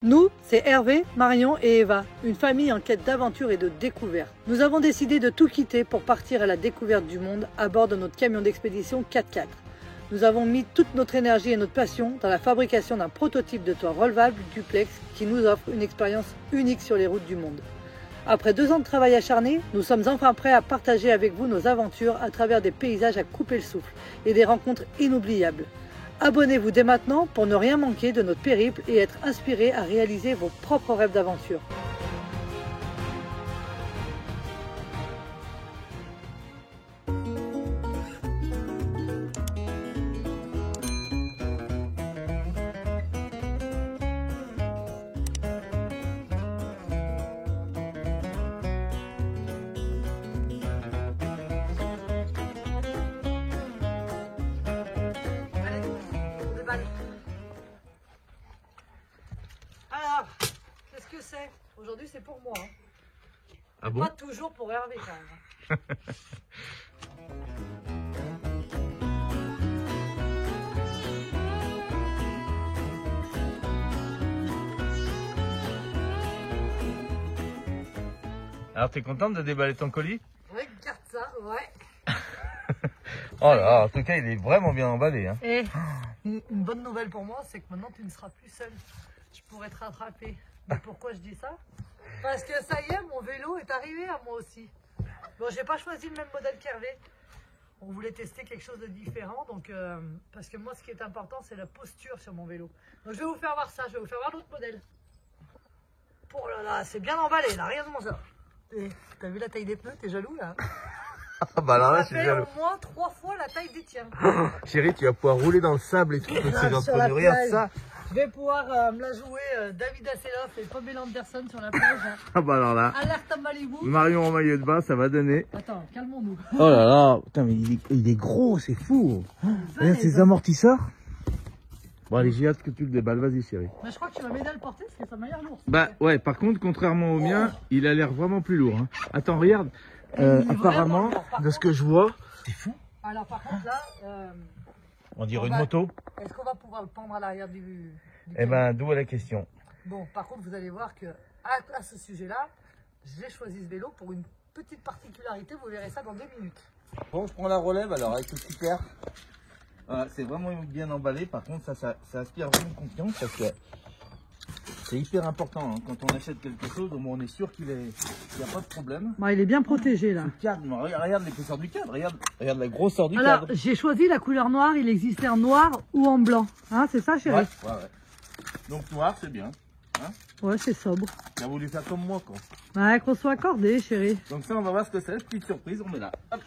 Nous, c'est Hervé, Marion et Eva, une famille en quête d'aventure et de découverte. Nous avons décidé de tout quitter pour partir à la découverte du monde à bord de notre camion d'expédition 4x4. Nous avons mis toute notre énergie et notre passion dans la fabrication d'un prototype de toit relevable duplex qui nous offre une expérience unique sur les routes du monde. Après 2 ans de travail acharné, nous sommes enfin prêts à partager avec vous nos aventures à travers des paysages à couper le souffle et des rencontres inoubliables. Abonnez-vous dès maintenant pour ne rien manquer de notre périple et être inspiré à réaliser vos propres rêves d'aventure. Alors, qu'est-ce que c'est? Aujourd'hui, c'est pour moi. Ah bon? Pas toujours pour Hervé quand même. Alors, t'es contente de déballer ton colis? Regarde ça, ouais. Oh là, en tout cas, il est vraiment bien emballé. Hein. Et une bonne nouvelle pour moi, c'est que maintenant tu ne seras plus seul. Je pourrais te rattraper. Mais pourquoi je dis ça? Parce que ça y est, mon vélo est arrivé à moi aussi. Bon, j'ai pas choisi le même modèle qu'Hervé. On voulait tester quelque chose de différent, donc parce que moi, ce qui est important, c'est la posture sur mon vélo. Donc je vais vous faire voir ça, je vais vous faire voir l'autre modèle. Oh là là, c'est bien emballé, là, regarde-moi ça. T'as vu la taille des pneus? T'es jaloux là? Ah bah alors là, je Ça suis fait jaloux. au moins 3 fois la taille des tiens. Chérie, tu vas pouvoir rouler dans le sable et tout. C'est genre Sur la de regarde plage. ça. Je vais pouvoir me la jouer David Hasselhoff et Pamela Anderson sur la plage. Ah bah alors là, Alerte à Malibu. Marion en maillot de bain, ça va donner. Attends, calmons-nous. Oh là là, putain, mais il est gros, c'est fou. Regarde ces amortisseurs. Bon, allez, j'ai hâte que tu le déballes. Vas-y, chérie. Mais je crois que tu vas m'aider à le porter parce que ça m'a l'air lourd. Bah ouais, par contre, contrairement au mien, il a l'air vraiment plus lourd. Hein. Attends, regarde. Il est Apparemment, vraiment lourd. Par de ce que je vois, c'est fou. Alors par contre là, On dirait On une va- moto. est-ce qu'on va pouvoir le pendre à l'arrière du Eh camion? ben, d'où est la question. Bon, par contre, vous allez voir que à ce sujet-là, j'ai choisi ce vélo pour une petite particularité. Vous verrez ça dans 2 minutes. Bon, je prends la relève alors avec le super. Voilà, c'est vraiment bien emballé. Par contre, ça inspire vraiment confiance parce que c'est hyper important. Hein. Quand on achète quelque chose, au moins on est sûr qu'il n'y a pas de problème. Bon, il est bien protégé là. Le cadre, regarde l'épaisseur du cadre, regarde la grosseur du Alors, cadre. j'ai choisi la couleur noire. Il existait en noir ou en blanc. Hein, c'est ça, chérie? Ouais. Donc noir, c'est bien. Hein, Ouais, c'est sobre. tu as voulu faire comme moi, quoi. Ouais, qu'on soit accordé, chérie. Donc ça, on va voir ce que c'est. Petite surprise, on met là. Hop.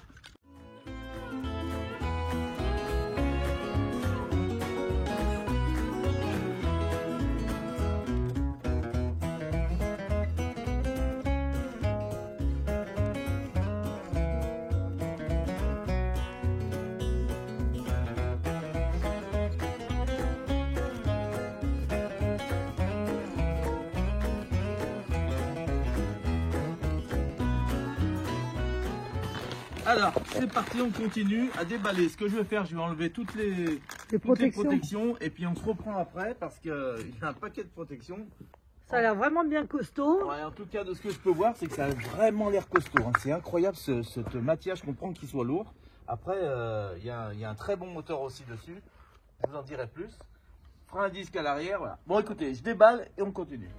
Alors, c'est parti, on continue à déballer. Ce que je vais faire, je vais enlever toutes les protections et puis on se reprend après parce qu'il y a un paquet de protections. Ça a l'air vraiment bien costaud. Ouais, en tout cas, de ce que je peux voir, c'est que ça a vraiment l'air costaud. Hein. C'est incroyable cette matière, je comprends qu'il soit lourd. Après, il y a un très bon moteur aussi dessus. Je vous en dirai plus. Frein à disque à l'arrière, voilà. Bon, écoutez, je déballe et on continue.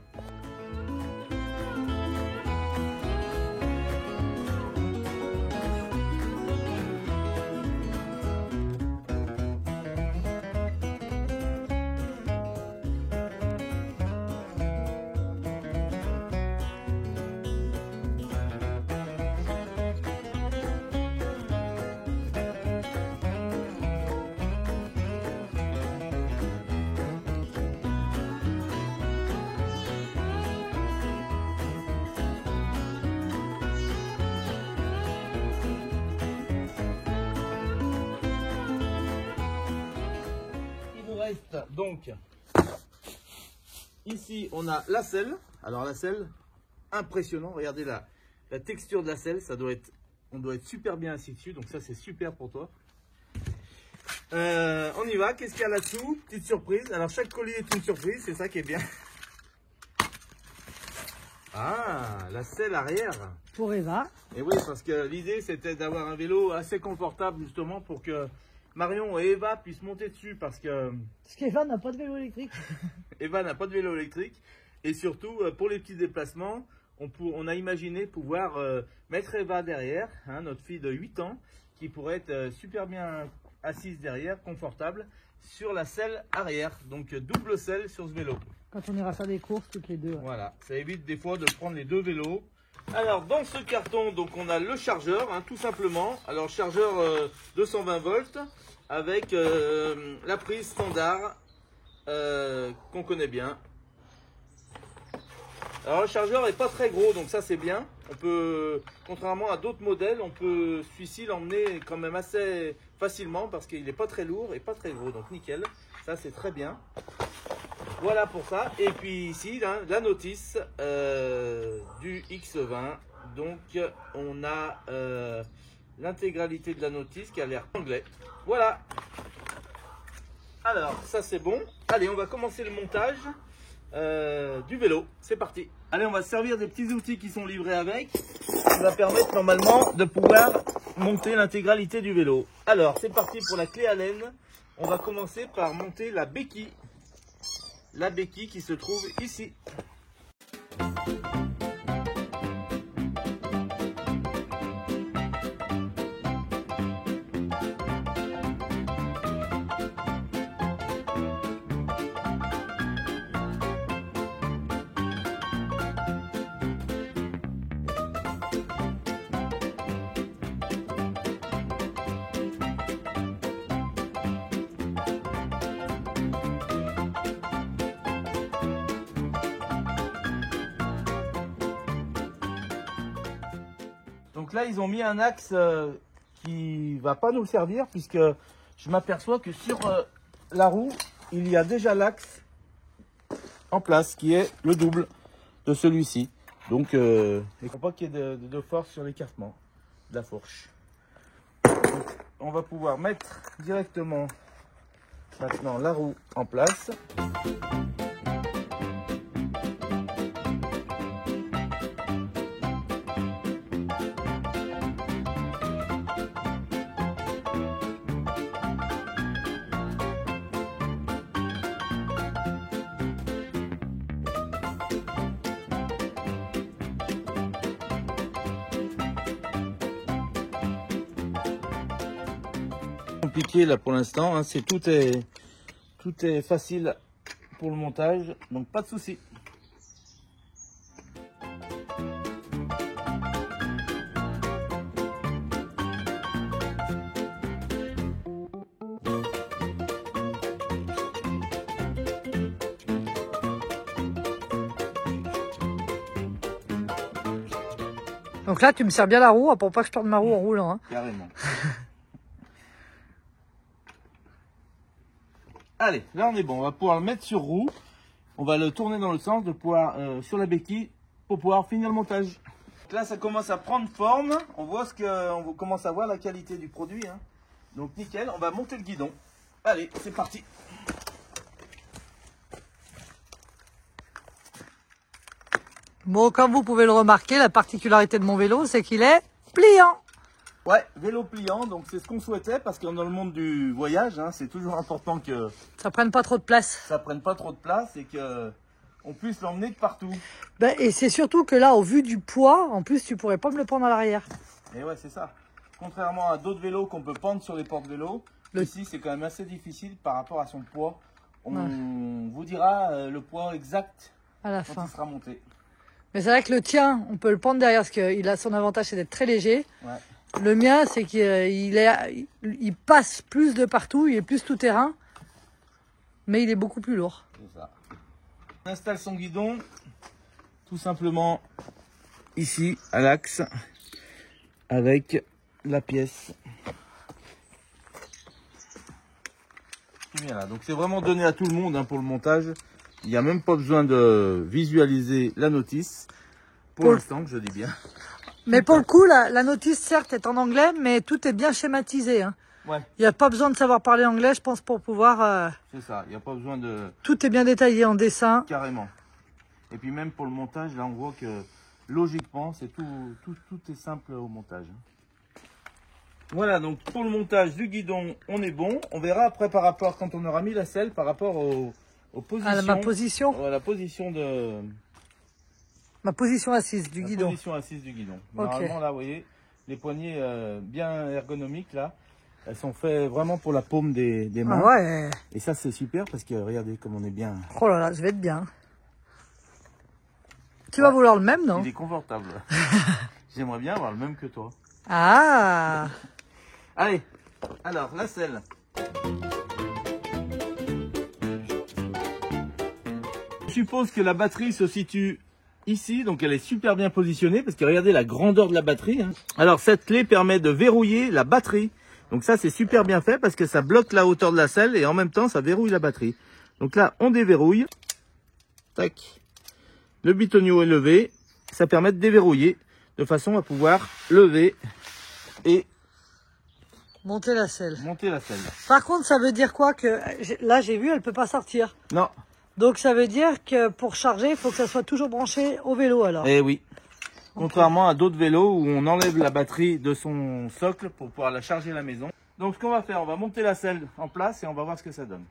reste donc ici, on a la selle. Alors la selle, impressionnant. Regardez la texture de la selle, ça doit être, on doit être super bien assis dessus. Donc ça, c'est super pour toi. On y va. Qu'est-ce qu'il y a là-dessous? Petite surprise. Alors chaque collier est une surprise, c'est ça qui est bien. Ah, la selle arrière. Pour Eva. Et oui, parce que l'idée c'était d'avoir un vélo assez confortable justement pour que Marion et Eva puissent monter dessus parce qu'Eva n'a pas de vélo électrique. Eva n'a pas de vélo électrique. Et surtout, pour les petits déplacements, on a imaginé pouvoir mettre Eva derrière, hein, notre fille de 8 ans, qui pourrait être super bien assise derrière, confortable, sur la selle arrière. Donc double selle sur ce vélo. Quand on ira faire des courses toutes les deux. Ouais. Voilà, ça évite des fois de prendre les deux vélos. Alors dans ce carton, donc on a le chargeur, hein, tout simplement. Alors chargeur 220 volts avec la prise standard qu'on connaît bien. Alors le chargeur n'est pas très gros, donc ça c'est bien. On peut, contrairement à d'autres modèles, on peut celui-ci l'emmener quand même assez facilement parce qu'il n'est pas très lourd et pas très gros, donc nickel. Ça c'est très bien. Voilà pour ça. Et puis ici, là, la notice du X20. Donc on a l'intégralité de la notice qui a l'air anglais. Voilà. Alors ça c'est bon. Allez, on va commencer le montage du vélo. C'est parti. Allez, on va se servir des petits outils qui sont livrés avec. Ça va permettre normalement de pouvoir monter l'intégralité du vélo. Alors c'est parti pour la clé Allen. On va commencer par monter la béquille. La béquille qui se trouve ici. Donc là, ils ont mis un axe qui va pas nous servir puisque je m'aperçois que sur la roue, il y a déjà l'axe en place qui est le double de celui-ci. Donc, il ne faut pas qu'il y ait de force sur l'écartement de la fourche. Donc, on va pouvoir mettre directement maintenant la roue en place. Compliqué là pour l'instant, hein, tout est facile pour le montage, donc pas de souci. Donc là, tu me sers bien la roue pour pas que je perde ma roue en roulant. Hein. Carrément. Allez, là on est bon, on va pouvoir le mettre sur roue. On va le tourner dans le sens de pouvoir sur la béquille pour pouvoir finir le montage. Donc là ça commence à prendre forme, on voit on commence à voir la qualité du produit. Hein. Donc nickel, on va monter le guidon. Allez, c'est parti. Bon, comme vous pouvez le remarquer, la particularité de mon vélo, c'est qu'il est pliant. Ouais, vélo pliant, donc c'est ce qu'on souhaitait parce que dans le monde du voyage, hein, c'est toujours important que ça prenne pas trop de place. Ça prenne pas trop de place et que on puisse l'emmener de partout. Ben, et c'est surtout que là, au vu du poids, en plus, tu pourrais pas me le prendre à l'arrière. Et ouais, c'est ça. Contrairement à d'autres vélos qu'on peut pendre sur les porte-vélos, ici c'est quand même assez difficile par rapport à son poids. On vous dira le poids exact à la quand fin. Il sera monté. Mais c'est vrai que le tien, on peut le pendre derrière parce qu'il a son avantage, c'est d'être très léger. Ouais. Le mien, c'est qu'il passe plus de partout, il est plus tout terrain, mais il est beaucoup plus lourd. C'est ça. On installe son guidon tout simplement ici à l'axe avec la pièce qui vient là. Donc c'est vraiment donné à tout le monde hein, pour le montage. Il n'y a même pas besoin de visualiser la notice pour l'instant, que je dis bien. Mais pour le coup, la notice, certes, est en anglais, mais tout est bien schématisé. Hein. Ouais. Il n'y a pas besoin de savoir parler anglais, je pense, pour pouvoir... C'est ça, il n'y a pas besoin de... Tout est bien détaillé en dessin. Carrément. Et puis même pour le montage, là on voit que logiquement, c'est tout est simple au montage. Voilà, donc pour le montage du guidon, on est bon. On verra après par rapport, quand on aura mis la selle, par rapport aux positions. À ma position. La position de... Ma position assise du guidon. La position assise du guidon. Okay. Normalement, là, vous voyez, les poignées bien ergonomiques, là, elles sont faites vraiment pour la paume des mains. Ah ouais. Et ça, c'est super parce que regardez comme on est bien. Oh là là, je vais être bien. Tu vas vouloir le même, non? Il est confortable. J'aimerais bien avoir le même que toi. Ah. Allez, alors, la selle. Je suppose que la batterie se situe ici, donc elle est super bien positionnée parce que regardez la grandeur de la batterie. Hein. Alors cette clé permet de verrouiller la batterie. Donc ça c'est super bien fait parce que ça bloque la hauteur de la selle et en même temps ça verrouille la batterie. Donc là on déverrouille. Tac. Le bitonio est levé. Ça permet de déverrouiller de façon à pouvoir lever et monter la selle. Monter la selle. Par contre ça veut dire quoi que là j'ai vu elle peut pas sortir. Non. Donc ça veut dire que pour charger, il faut que ça soit toujours branché au vélo alors. Eh oui. Contrairement à d'autres vélos où on enlève la batterie de son socle pour pouvoir la charger à la maison. Donc ce qu'on va faire, on va monter la selle en place et on va voir ce que ça donne.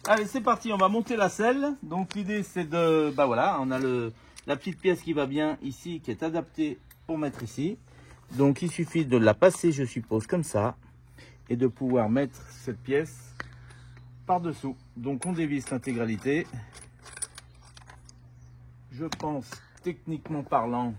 Allez, c'est parti, on va monter la selle. Donc l'idée c'est de... Bah voilà, on a la petite pièce qui va bien ici, qui est adaptée pour mettre ici. Donc il suffit de la passer, je suppose, comme ça. Et de pouvoir mettre cette pièce par-dessous. Donc on dévisse l'intégralité. Je pense, techniquement parlant,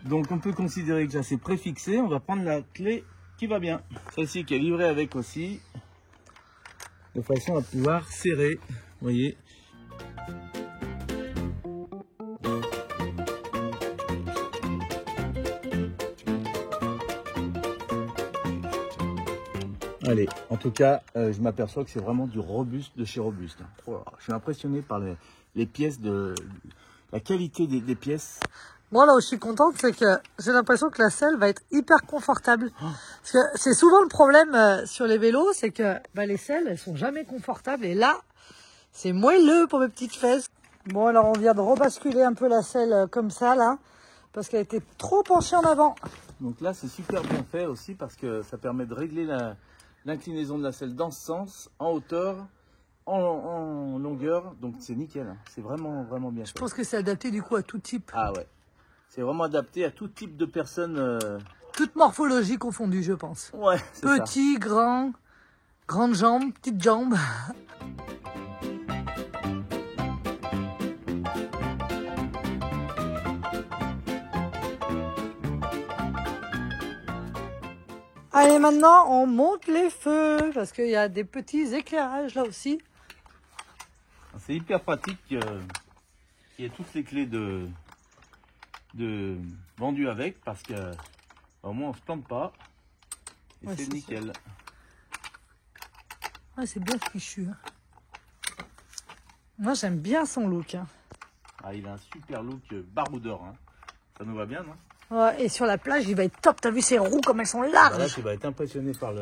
donc on peut considérer que c'est préfixé. On va prendre la clé qui va bien. Celle-ci qui est livrée avec aussi, de façon à pouvoir serrer, vous voyez. Allez, en tout cas, je m'aperçois que c'est vraiment du robuste de chez Robuste. Oh là, je suis impressionné par les pièces, la qualité des pièces. Moi, là où je suis contente, c'est que j'ai l'impression que la selle va être hyper confortable. Oh. Parce que c'est souvent le problème sur les vélos, c'est que les selles, elles sont jamais confortables. Et là, c'est moelleux pour mes petites fesses. Bon, alors on vient de rebasculer un peu la selle comme ça, là, parce qu'elle était trop penchée en avant. Donc là, c'est super bien fait aussi parce que ça permet de régler l'inclinaison de la selle dans ce sens, en hauteur, en longueur. Donc c'est nickel, hein. C'est vraiment bien fait. Je pense que c'est adapté du coup à tout type. Ah ouais. C'est vraiment adapté à tout type de personnes. Toute morphologie confondue, je pense. Ouais, c'est ça. Petit, grand, grandes jambes, petites jambes. Allez, maintenant, on monte les feux, parce qu'il y a des petits éclairages là aussi. C'est hyper pratique qu'il y ait toutes les clés vendues avec, parce que au moins on se plante pas. Et ouais, c'est nickel. Ouais, c'est bien fichu. Hein. Moi, j'aime bien son look. Hein. Ah, il a un super look baroudeur. Hein. Ça nous va bien, non? Ouais, et sur la plage, il va être top. T'as vu ses roues comme elles sont larges? Là, tu vas être impressionné par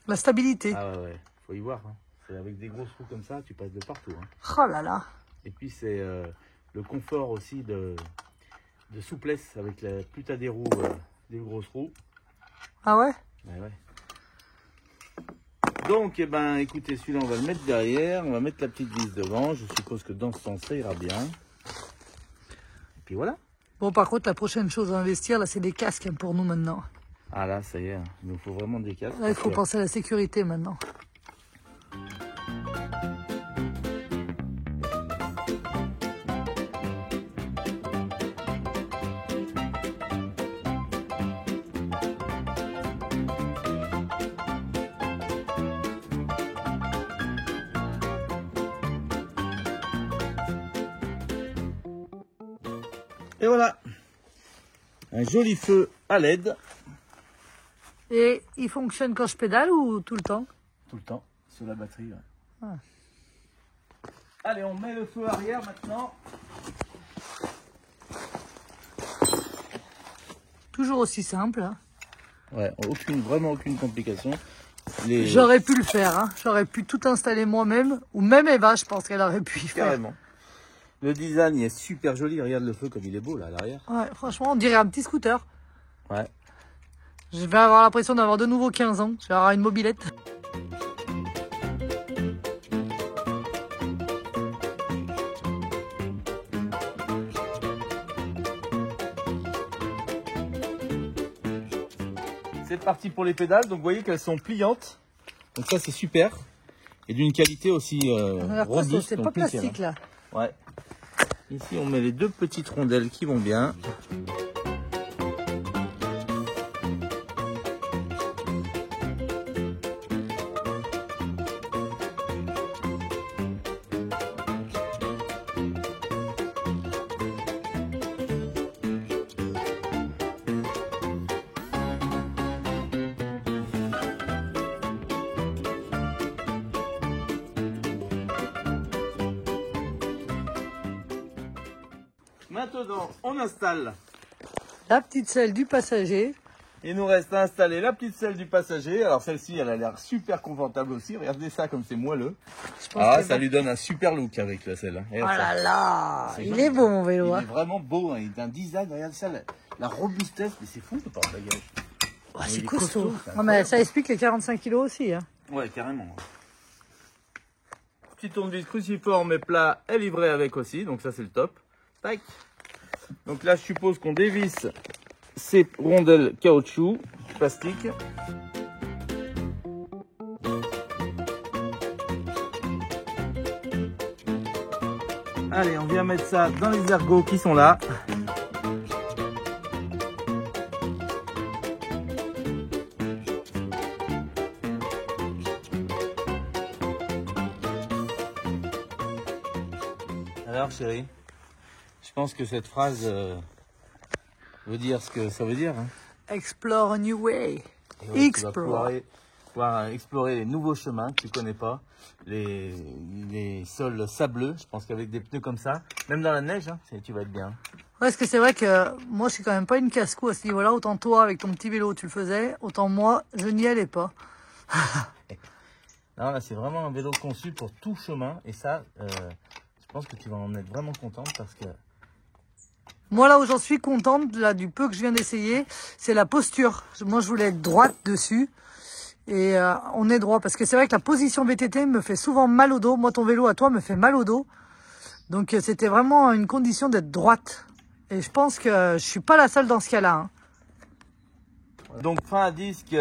la stabilité. Ah ouais, faut y voir. Hein. C'est avec des grosses roues comme ça, tu passes de partout. Hein. Oh là là. Et puis c'est le confort aussi de souplesse avec plus t'as des roues, des grosses roues. Ah ouais? Ouais. Donc, eh ben, écoutez, celui-là, on va le mettre derrière. On va mettre la petite vis devant. Je suppose que dans ce sens, ça ira bien. Et puis voilà. Bon, par contre, la prochaine chose à investir, là, c'est des casques hein, pour nous maintenant. Ah là, ça y est, il nous faut vraiment des casques. Là, il faut penser à la sécurité maintenant. Et voilà, un joli feu à LED. Et il fonctionne quand je pédale ou tout le temps? Tout le temps, sur la batterie. Ouais. Ah. Allez, on met le feu arrière maintenant. toujours aussi simple. Hein. Ouais, vraiment aucune complication. J'aurais pu le faire, hein. J'aurais pu tout installer moi-même, ou même Eva, je pense qu'elle aurait pu y faire. Carrément. Le design est super joli, regarde le feu comme il est beau là à l'arrière. Ouais, franchement, on dirait un petit scooter. Ouais. Je vais avoir l'impression d'avoir de nouveau 15 ans, je vais avoir une mobilette. C'est parti pour les pédales, donc vous voyez qu'elles sont pliantes. Donc ça c'est super. Et d'une qualité aussi robuste. C'est pas plastique là. Ouais. Ici on met les deux petites rondelles qui vont bien. Maintenant, on installe la petite selle du passager. Il nous reste à installer la petite selle du passager. Alors celle-ci, elle a l'air super confortable aussi. Regardez ça comme c'est moelleux. Ça lui donne un super look avec la selle. Oh là là, il est beau mon vélo. Il est vraiment beau. Hein. Il est un design. Regarde ça, la robustesse. Mais c'est fou le porte-bagages. Oh, c'est costaud. Non, mais ça explique les 45 kg aussi. Hein. Ouais, carrément. Petit tournevis cruciforme mais plat est livré avec aussi. Donc ça, c'est le top. Tac. Donc là, je suppose qu'on dévisse ces rondelles caoutchouc, plastique. Allez, on vient mettre ça dans les ergots qui sont là. Alors, chérie, je pense que cette phrase veut dire ce que ça veut dire. Hein. Explore a new way. Ouais, Explore. Tu vas pouvoir explorer les nouveaux chemins que tu connais pas, les sols sableux. Je pense qu'avec des pneus comme ça, même dans la neige, hein, tu vas être bien. Ouais, parce que c'est vrai que moi, je suis quand même pas une casse-cou à ce niveau-là. Autant toi, avec ton petit vélo, tu le faisais. Autant moi, je n'y allais pas. Non, là, c'est vraiment un vélo conçu pour tout chemin. Et ça, je pense que tu vas en être vraiment contente parce que... Moi, là où j'en suis contente, là, du peu que je viens d'essayer, c'est la posture. Moi, je voulais être droite dessus. Et on est droit. Parce que c'est vrai que la position VTT me fait souvent mal au dos. Moi, ton vélo à toi me fait mal au dos. Donc, c'était vraiment une condition d'être droite. Et je pense que je suis pas la seule dans ce cas-là. Hein. Donc, frein à disque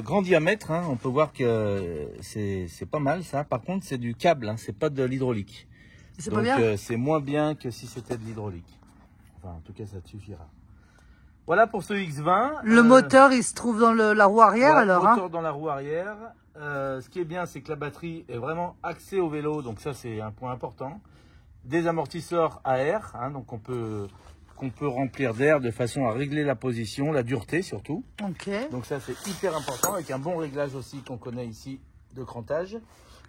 grand diamètre. Hein, on peut voir que c'est pas mal, ça. Par contre, c'est du câble. Hein, c'est pas de l'hydraulique. C'est pas bien. C'est moins bien que si c'était de l'hydraulique. Enfin, en tout cas, ça te suffira. Voilà pour ce X20. Le moteur, il se trouve dans la roue arrière, voilà, alors. Le moteur dans la roue arrière. Ce qui est bien, c'est que la batterie est vraiment axée au vélo. Donc ça, c'est un point important. Des amortisseurs à air. Hein, donc qu'on peut remplir d'air de façon à régler la position, la dureté surtout. Ok. Donc ça, c'est hyper important. Avec un bon réglage aussi qu'on connaît ici de crantage.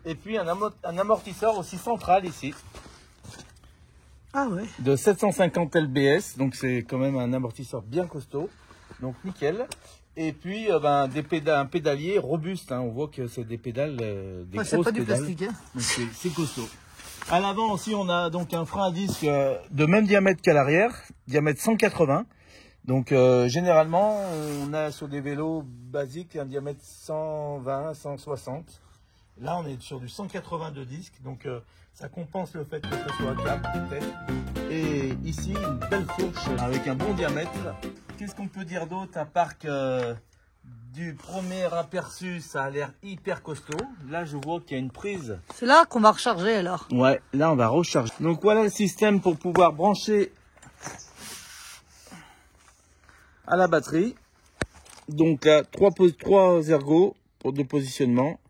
Et puis un amortisseur aussi central ici. Ah ouais. De 750 lbs, donc c'est quand même un amortisseur bien costaud, donc nickel. Et puis un pédalier robuste, hein. On voit que c'est des pédales, des grosses pédales. C'est pas du plastique, hein. Donc c'est costaud. À l'avant aussi, on a donc un frein à disque de même diamètre qu'à l'arrière, diamètre 180. Donc généralement, on a sur des vélos basiques un diamètre 120, 160. Là, on est sur du 180 de disque, donc ça compense le fait que ce soit câble, peut-être. Et ici, une belle fourche avec un bon diamètre. Qu'est-ce qu'on peut dire d'autre à part que du premier aperçu, ça a l'air hyper costaud. Là, je vois qu'il y a une prise. C'est là qu'on va recharger alors. Ouais, là, on va recharger. Donc voilà le système pour pouvoir brancher à la batterie. Donc là, trois ergots pour de positionnement.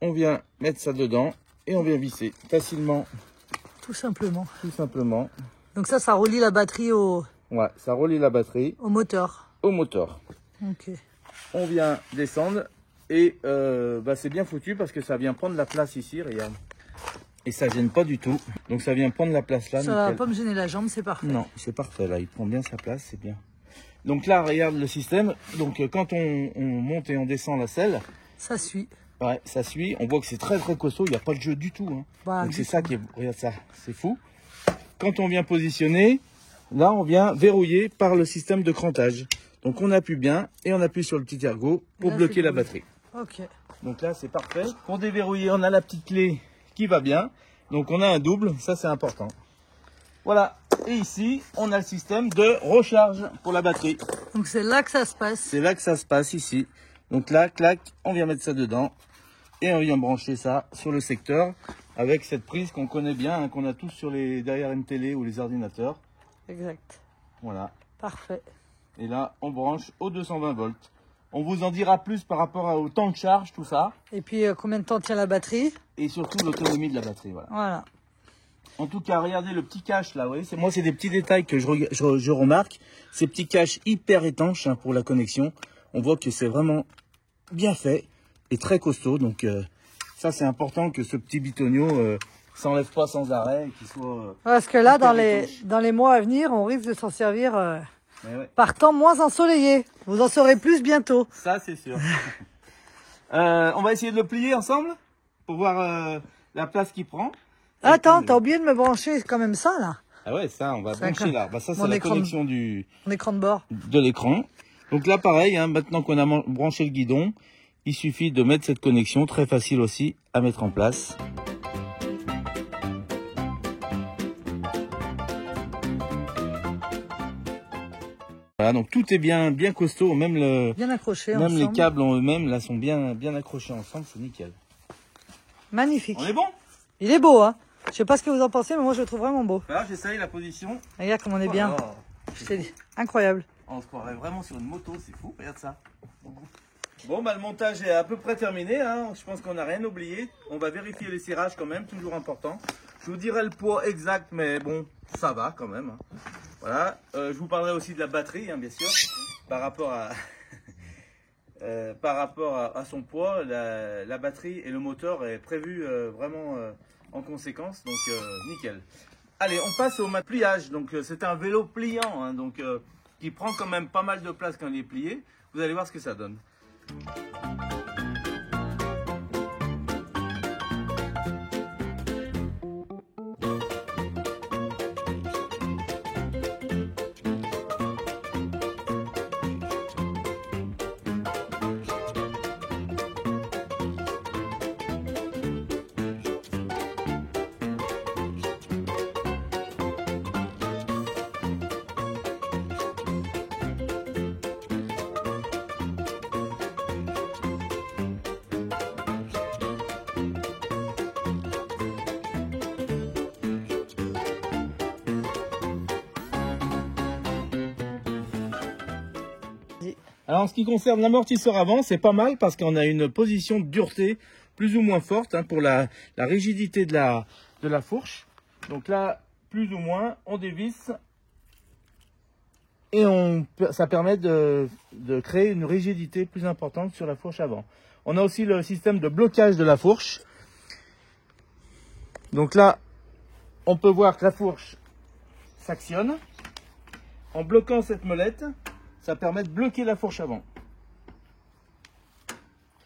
On vient mettre ça dedans et on vient visser facilement. Tout simplement. Tout simplement. Donc ça relie la batterie au... Ouais, ça relie la batterie. Au moteur. Au moteur. Ok. On vient descendre et c'est bien foutu parce que ça vient prendre la place ici, regarde. Et ça gêne pas du tout. Donc ça vient prendre la place là. Ça va pas me gêner la jambe, c'est parfait. Non, c'est parfait là, il prend bien sa place, c'est bien. Donc là, regarde le système. Donc quand on monte et on descend la selle, Ça suit. ouais, ça suit. On voit que c'est très très costaud. Il n'y a pas de jeu du tout. Hein. Bah, Donc c'est ça qui est... Regarde ça, c'est fou. Quand on vient positionner, là on vient verrouiller par le système de crantage. Donc on appuie bien et on appuie sur le petit ergot pour Là, bloquer c'est la cool. batterie. Ok. Donc là c'est parfait. Pour déverrouiller, on a la petite clé qui va bien. Donc on a un double, ça c'est important. Voilà. Et ici, on a le système de recharge pour la batterie. Donc c'est là que ça se passe. C'est là que ça se passe ici. Donc là, clac, on vient mettre ça dedans. Et on vient brancher ça sur le secteur avec cette prise qu'on connaît bien, hein, qu'on a tous sur les derrière une télé ou les ordinateurs. Exact. Voilà. Parfait. Et là, on branche au 220 volts. On vous en dira plus par rapport au temps de charge, tout ça. Et puis combien de temps tient la batterie? Et surtout l'autonomie de la batterie. Voilà. Voilà. En tout cas, regardez le petit cache là. Vous voyez, moi, c'est des petits détails que je remarque. Ces petits caches hyper étanches, hein, pour la connexion. On voit que c'est vraiment bien fait et très costaud. Donc ça, c'est important que ce petit bitonio s'enlève pas sans arrêt. Qu'il soit, Parce que là, hyper dans les mois à venir, on risque de s'en servir ouais. par temps moins ensoleillé. Vous en saurez plus bientôt. Ça, c'est sûr. On va essayer de le plier ensemble pour voir la place qu'il prend. Attends, t'as oublié de me brancher quand même ça, là. Ah ouais, ça, on va C'est brancher là. Bah, ça, c'est mon la écran connexion Mon écran de bord. de l'écran. Donc là, pareil, hein, maintenant qu'on a branché le guidon, il suffit de mettre cette connexion, très facile aussi à mettre en place. Voilà, donc tout est bien costaud, même Bien accroché même ensemble. les câbles en eux-mêmes là sont bien accrochés ensemble, c'est nickel. Magnifique. On est bon? Il est beau, hein. Je sais pas ce que vous en pensez, mais moi je le trouve vraiment beau. Là, j'essaye la position. Regarde comme on est bien. Oh, C'est incroyable. on se croirait vraiment sur une moto, c'est fou, regarde ça. Bon, bah, le montage est à peu près terminé, hein. Je pense qu'on n'a rien oublié. On va vérifier les serrages quand même, toujours important. Je vous dirai le poids exact, mais bon, ça va quand même. Hein. Voilà, je vous parlerai aussi de la batterie, hein, bien sûr, par rapport à, à son poids. La batterie et le moteur est prévu vraiment en conséquence, donc nickel. Allez, on passe au pliage. Donc c'est un vélo pliant, hein, donc qui prend quand même pas mal de place quand il est plié. Vous allez voir ce que ça donne. Alors en ce qui concerne l'amortisseur avant, c'est pas mal parce qu'on a une position de dureté plus ou moins forte, hein, pour la rigidité de la fourche. Donc là, plus ou moins, on dévisse et ça permet de créer une rigidité plus importante sur la fourche avant. On a aussi le système de blocage de la fourche. Donc là, on peut voir que la fourche s'actionne. En bloquant cette molette, ça permet de bloquer la fourche avant.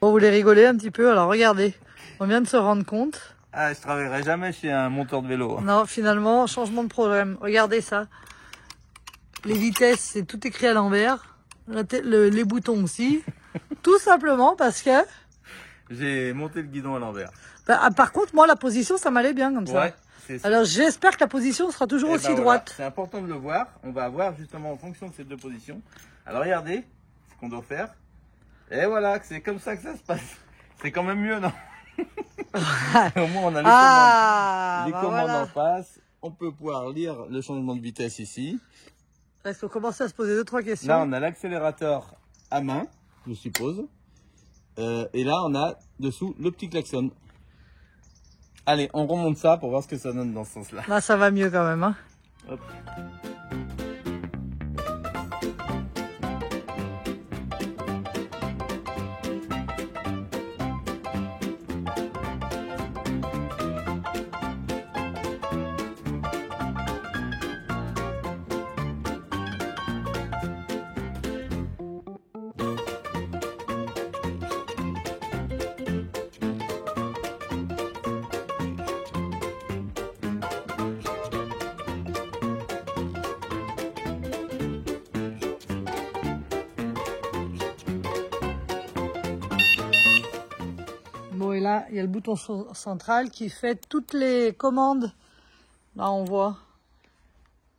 Bon, vous voulez rigoler un petit peu? Alors regardez, on vient de se rendre compte. Ah, je travaillerai jamais chez un monteur de vélo. Hein. Non, finalement, changement de problème. Regardez ça. Les vitesses, c'est tout écrit à l'envers. Les boutons aussi. Tout simplement parce que... J'ai monté le guidon à l'envers. Bah, par contre, moi, la position, ça m'allait bien comme ça. Ouais, c'est ça. Alors, j'espère que la position sera toujours aussi droite. C'est important de le voir. On va voir justement en fonction de ces deux positions. Alors, regardez ce qu'on doit faire. Et voilà, c'est comme ça que ça se passe. C'est quand même mieux, non? Au moins, on a les commandes voilà. en face. On peut pouvoir lire le changement de vitesse ici. Est-ce qu'on commence à se poser 2-3 questions? Là, on a l'accélérateur à main, je suppose. Et là, on a dessous le petit klaxon. Allez, on remonte ça pour voir ce que ça donne dans ce sens-là. Là, ça va mieux quand même. Hein. Hop. Là, il y a le bouton central qui fait toutes les commandes. Là, on voit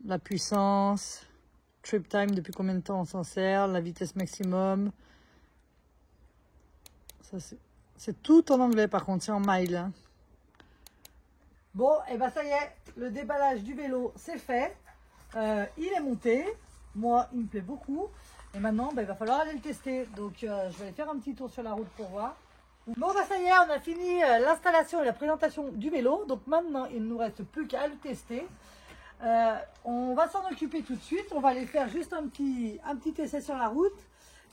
la puissance, trip time, depuis combien de temps on s'en sert, la vitesse maximum. Ça, c'est tout en anglais, par contre, c'est en miles. Hein. Bon, et ben ça y est, le déballage du vélo, c'est fait. Il est monté. Moi, il me plaît beaucoup. Et maintenant, il va falloir aller le tester. Donc, je vais aller faire un petit tour sur la route pour voir. Bon, ça y est, on a fini l'installation et la présentation du vélo. Donc maintenant, il ne nous reste plus qu'à le tester. On va s'en occuper tout de suite. On va aller faire juste un petit essai sur la route.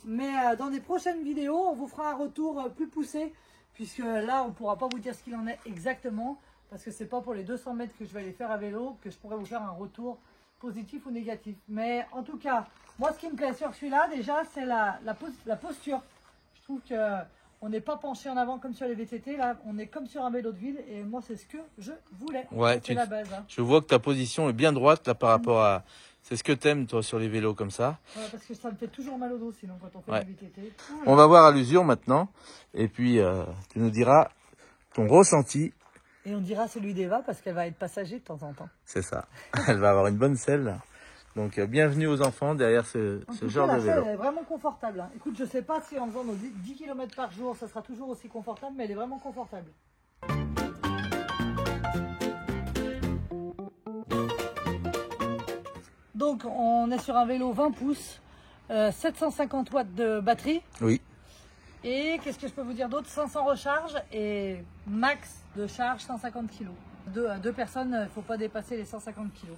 Mais dans des prochaines vidéos, on vous fera un retour plus poussé. Puisque là, on ne pourra pas vous dire ce qu'il en est exactement. Parce que c'est pas pour les 200 mètres que je vais aller faire à vélo que je pourrais vous faire un retour positif ou négatif. Mais en tout cas, moi ce qui me plaît sur celui-là déjà, c'est la posture. Je trouve qu'on n'est pas penché en avant comme sur les VTT, là on est comme sur un vélo de ville et moi c'est ce que je voulais. Ouais, c'est la base. Hein. Je vois que ta position est bien droite là par rapport à... C'est ce que t'aimes toi sur les vélos comme ça. Ouais, parce que ça me fait toujours mal au dos sinon quand on fait des VTT. Voilà. On va voir à l'usure maintenant et puis tu nous diras ton ressenti. Et on dira celui d'Eva parce qu'elle va être passager de temps en temps. C'est ça. Elle va avoir une bonne selle. Donc bienvenue aux enfants derrière ce genre de vélo. Elle est vraiment confortable. Hein. Écoute, je sais pas si en faisant nos 10 km par jour, ça sera toujours aussi confortable, mais elle est vraiment confortable. Donc on est sur un vélo 20 pouces, 750 watts de batterie. Oui. Et qu'est-ce que je peux vous dire d'autre? 500 recharges et max de charge 150 kg. Deux personnes, il ne faut pas dépasser les 150 kg.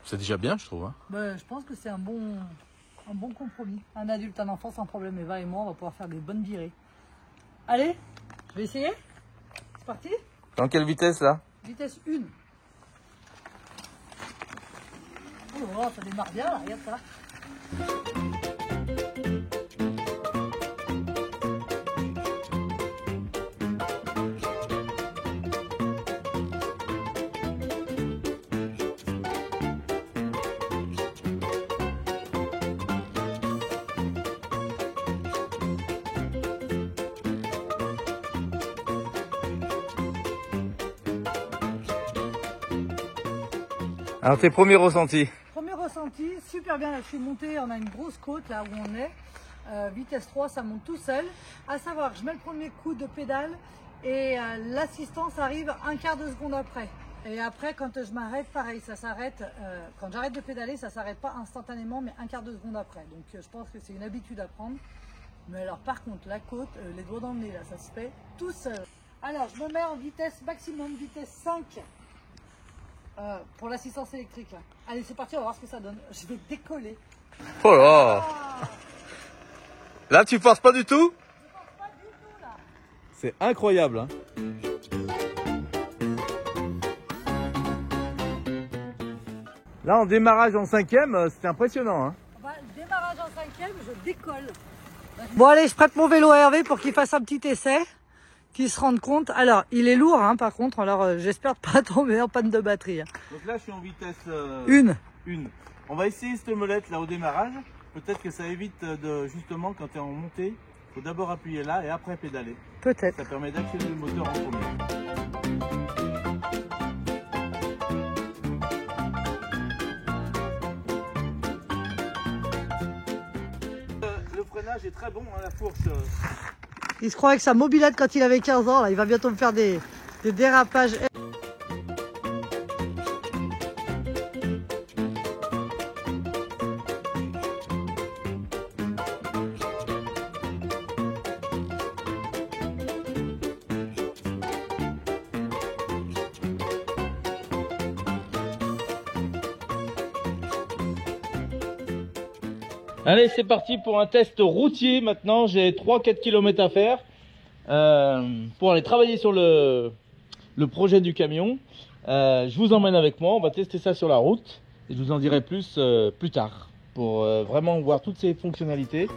C'est déjà bien, je trouve. Hein. Je pense que c'est un bon compromis. Un adulte, un enfant sans problème. Eva et moi, on va pouvoir faire des bonnes virées. Allez, je vais essayer. C'est parti. Dans quelle vitesse là? Vitesse 1. Oh, ça démarre bien là, regarde ça. Alors tes premiers ressentis? Premier ressenti, super bien, là je suis montée, on a une grosse côte là où on est, vitesse 3, ça monte tout seul. À savoir, je mets le premier coup de pédale et l'assistance arrive un quart de seconde après. Et après quand je m'arrête, pareil, ça s'arrête, quand j'arrête de pédaler, ça s'arrête pas instantanément mais un quart de seconde après. Donc je pense que c'est une habitude à prendre. Mais alors par contre, la côte, les doigts dans le nez là, ça se fait tout seul. Alors je me mets en vitesse maximum, vitesse 5. Pour l'assistance électrique là. Allez c'est parti, on va voir ce que ça donne. Je vais décoller. Oh là Là tu forces pas du tout? Je force pas du tout là. C'est incroyable hein. Là en démarrage en 5e, c'était impressionnant hein. Le démarrage en 5e, je décolle. Bon allez, je prête mon vélo à Hervé pour qu'il fasse un petit essai. Qui se rendent compte. Alors, il est lourd, hein, par contre. Alors, j'espère pas tomber en panne de batterie. Hein. Donc là, je suis en vitesse 1. On va essayer cette molette là au démarrage. Peut-être que ça évite de justement quand tu es en montée, il faut d'abord appuyer là et après pédaler. Peut-être. Ça permet d'activer le moteur en premier. Le freinage est très bon, hein, la fourche. Il se croyait que sa mobilette quand il avait 15 ans, là, il va bientôt me faire des dérapages. Allez, c'est parti pour un test routier maintenant. J'ai 3-4 km à faire pour aller travailler sur le projet du camion. Je vous emmène avec moi, on va tester ça sur la route et je vous en dirai plus plus tard pour vraiment voir toutes ces fonctionnalités.